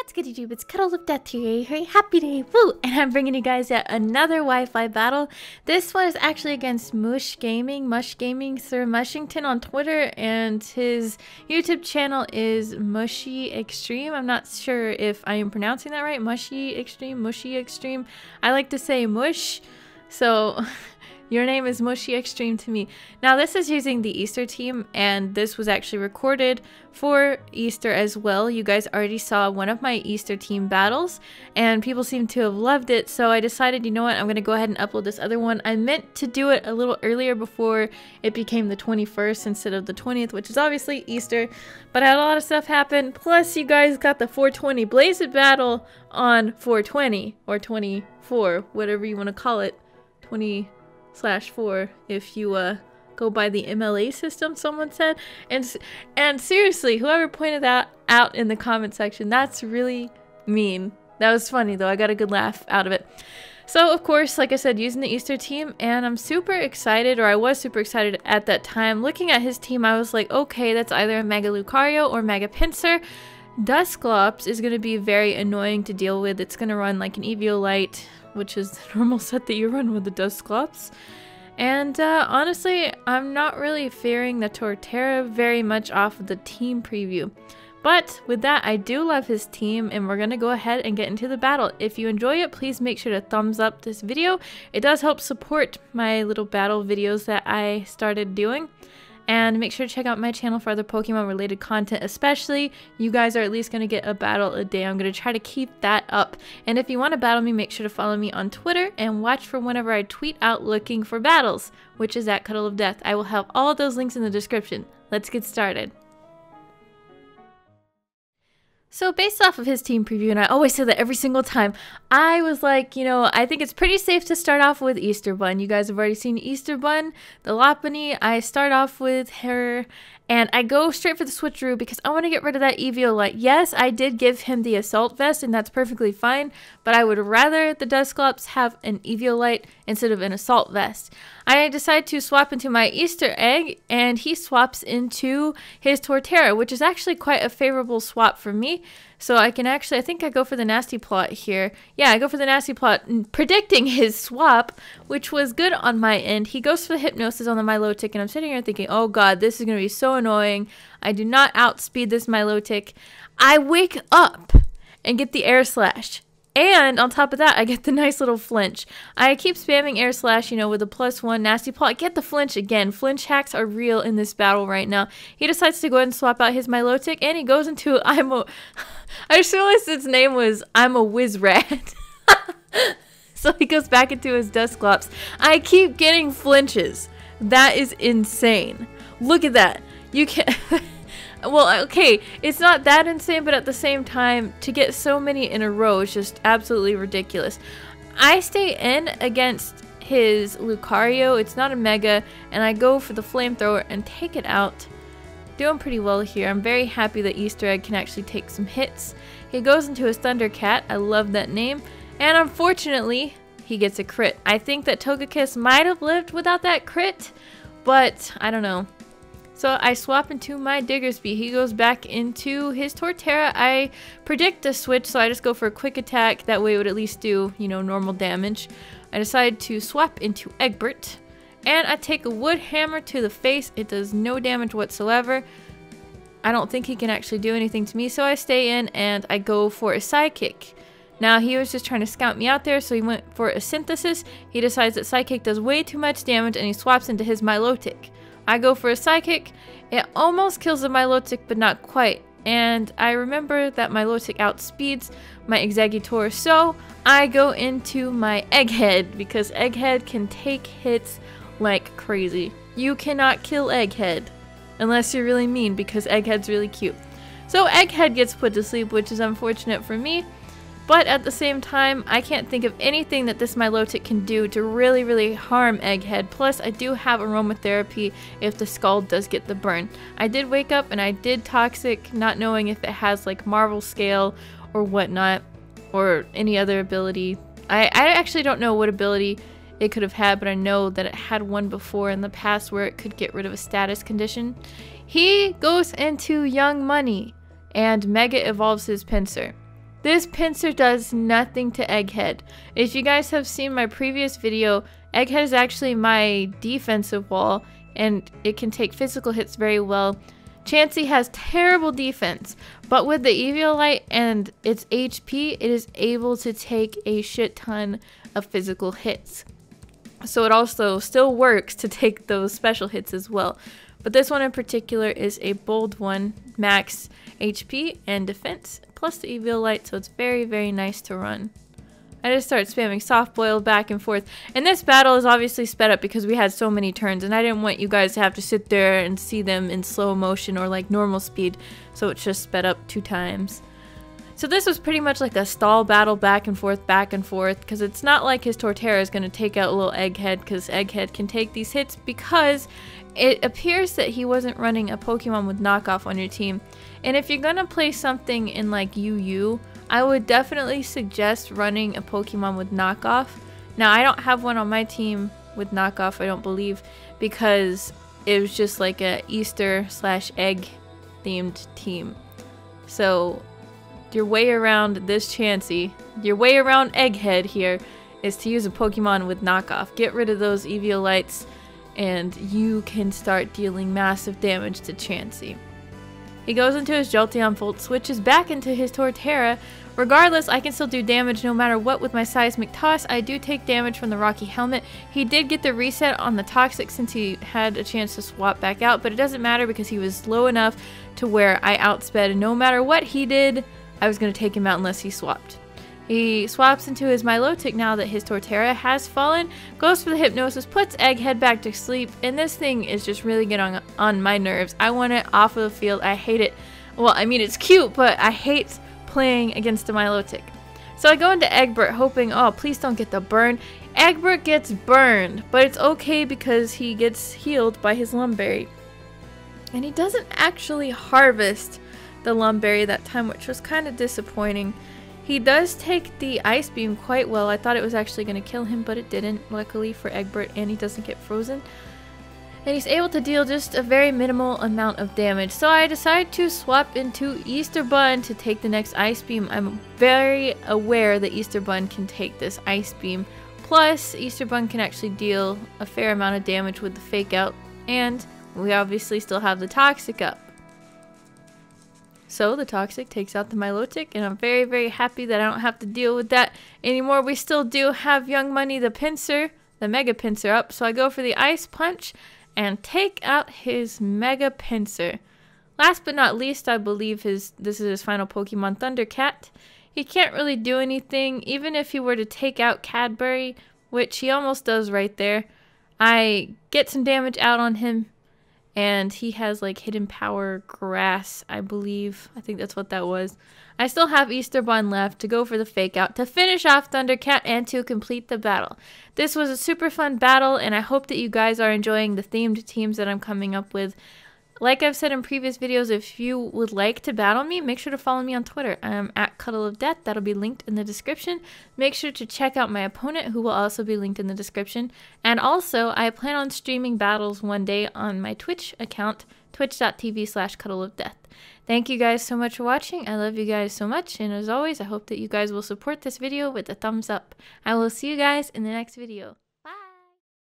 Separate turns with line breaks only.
What's good, YouTube? It's Cuddle of Death here. Hey, happy day, woo! And I'm bringing you guys yet another Wi-Fi battle. This one is actually against Mush Gaming Sir Mushington on Twitter, and his YouTube channel is MushyExtreme. I'm not sure if I am pronouncing that right. MushyExtreme. I like to say Mush, so your name is MushyExtreme to me. Now, this is using the Easter team, and this was actually recorded for Easter as well. You guys already saw one of my Easter team battles, and people seem to have loved it, so I decided, you know what, I'm going to go ahead and upload this other one. I meant to do it a little earlier before it became the 21st instead of the 20th, which is obviously Easter, but I had a lot of stuff happen. Plus, you guys got the 420 Blaze It battle on 420, or 24, whatever you want to call it, 20/4 if you go by the MLA system, someone said. And seriously, whoever pointed that out in the comment section, that's really mean. That was funny though. I got a good laugh out of it. So of course, like I said, using the Easter team, and I'm super excited, or I was super excited at that time. Looking at his team, I was like, okay, that's either a Mega Lucario or Mega Pinsir. Dusclops is going to be very annoying to deal with. It's going to run like an Eviolite, which is the normal set that you run with the Dusclops. And honestly, I'm not really fearing the Torterra very much off of the team preview. But with that, I do love his team, and we're going to go ahead and get into the battle. If you enjoy it, please make sure to thumbs up this video. It does help support my little battle videos that I started doing. And make sure to check out my channel for other Pokemon related content, especially you guys are at least going to get a battle a day. I'm going to try to keep that up. And if you want to battle me, make sure to follow me on Twitter and watch for whenever I tweet out looking for battles, which is at Cuddle of Death. I will have all of those links in the description. Let's get started. So based off of his team preview, and I always say that every single time, I was like, you know, I think it's pretty safe to start off with Easter Bun. You guys have already seen Easter Bun, the Lopunny. I start off with her, and I go straight for the switcheroo because I want to get rid of that Eviolite. Yes, I did give him the Assault Vest, and that's perfectly fine, but I would rather the Dusclops have an Eviolite instead of an Assault Vest. I decide to swap into my Easter Egg, and he swaps into his Torterra, which is actually quite a favorable swap for me. So I can actually, I think I go for the Nasty Plot here. Yeah, I go for the Nasty Plot, predicting his swap, which was good on my end. He goes for the Hypnosis on the Milotic, and I'm sitting here thinking, oh god, this is going to be so annoying. I do not outspeed this Milotic. I wake up and get the Air Slash. And on top of that, I get the nice little flinch. I keep spamming Air Slash, you know, with a +1 Nasty Plot. I get the flinch again. Flinch hacks are real in this battle right now. He decides to go ahead and swap out his Milotic, and he goes into I just realized its name was I'm a Wizrat. So he goes back into his Dusclops. I keep getting flinches. That is insane. Look at that. You can't... Well, okay, it's not that insane, but at the same time, to get so many in a row is just absolutely ridiculous. I stay in against his Lucario. It's not a Mega, and I go for the Flamethrower and take it out. Doing pretty well here. I'm very happy that Easter Egg can actually take some hits. He goes into his Thundercat. I love that name. And unfortunately, he gets a crit. I think that Togekiss might have lived without that crit, but I don't know. So I swap into my Diggersby. He goes back into his Torterra. I predict a switch, so I just go for a quick attack. That way it would at least do, you know, normal damage. I decide to swap into Egbert. And I take a Wood Hammer to the face. It does no damage whatsoever. I don't think he can actually do anything to me, so I stay in and I go for a Psychic. Now, he was just trying to scout me out there, so he went for a Synthesis. He decides that Psychic does way too much damage, and he swaps into his Milotic. I go for a Psychic. It almost kills the Milotic, but not quite. And I remember that Milotic outspeeds my Exeggutor, so I go into my Egghead, because Egghead can take hits like crazy. You cannot kill Egghead, unless you're really mean, because Egghead's really cute. So Egghead gets put to sleep, which is unfortunate for me. But at the same time, I can't think of anything that this Milotic can do to really harm Egghead. Plus, I do have Aromatherapy if the Scald does get the burn. I did wake up and I did Toxic, not knowing if it has like Marvel Scale or whatnot, or any other ability. I actually don't know what ability it could have had, but I know that it had one before in the past where it could get rid of a status condition. He goes into Young Money and Mega evolves his Pinsir. This pincer does nothing to Egghead. If you guys have seen my previous video, Egghead is actually my defensive wall, and it can take physical hits very well. Chansey has terrible defense, but with the Eviolite and its HP, it is able to take a shit ton of physical hits. So it also still works to take those special hits as well. But this one in particular is a bold one, max HP and defense, plus the Eviolite, so it's very, very nice to run. I just start spamming soft boil back and forth. And this battle is obviously sped up because we had so many turns, and I didn't want you guys to have to sit there and see them in slow motion or like normal speed, so it's just sped up 2 times. So this was pretty much like a stall battle back and forth, because it's not like his Torterra is going to take out little Egghead, because Egghead can take these hits because it appears that he wasn't running a Pokemon with knockoff on your team. And if you're going to play something in like UU, I would definitely suggest running a Pokemon with knockoff. Now, I don't have one on my team with knockoff, I don't believe, because it was just like a Easter/egg themed team. So your way around this Chansey, your way around Egghead here, is to use a Pokemon with knockoff. Get rid of those Eviolites, and you can start dealing massive damage to Chansey. He goes into his Jolteon Volt, switches back into his Torterra. Regardless, I can still do damage no matter what with my Seismic Toss. I do take damage from the Rocky Helmet. He did get the reset on the Toxic since he had a chance to swap back out, but it doesn't matter because he was low enough to where I outsped. No matter what he did, I was going to take him out unless he swapped. He swaps into his Milotic now that his Torterra has fallen, goes for the Hypnosis, puts Egghead back to sleep, and this thing is just really getting on my nerves. I want it off of the field. I hate it. Well, I mean, it's cute, but I hate playing against a Milotic. So I go into Egbert hoping, oh, please don't get the burn. Egbert gets burned, but it's okay because he gets healed by his Lumberry. And he doesn't actually harvest the Lumberry that time, which was kind of disappointing. He does take the Ice Beam quite well. I thought it was actually going to kill him, but it didn't, luckily for Egbert, and he doesn't get frozen. And he's able to deal just a very minimal amount of damage. So I decide to swap into Easter Bun to take the next Ice Beam. I'm very aware that Easter Bun can take this Ice Beam. Plus, Easter Bun can actually deal a fair amount of damage with the Fake Out. And we obviously still have the Toxic up. So the Toxic takes out the Milotic, and I'm very, very happy that I don't have to deal with that anymore. We still do have Young Money, the Pinsir, the Mega Pinsir up, so I go for the Ice Punch and take out his Mega Pinsir. Last but not least, I believe this is his final Pokemon, Thundercat. He can't really do anything, even if he were to take out Cadbury, which he almost does right there. I get some damage out on him, and he has like Hidden Power Grass, I believe. I think that's what that was. I still have Easter Bun left to go for the Fake Out to finish off Thundercat and to complete the battle. This was a super fun battle, and I hope that you guys are enjoying the themed teams that I'm coming up with. Like I've said in previous videos, if you would like to battle me, make sure to follow me on Twitter. I'm at cuddleofdeath. That'll be linked in the description. Make sure to check out my opponent, who will also be linked in the description. And also, I plan on streaming battles one day on my Twitch account, twitch.tv/cuddleofdeath. Thank you guys so much for watching. I love you guys so much. And as always, I hope that you guys will support this video with a thumbs up. I will see you guys in the next video.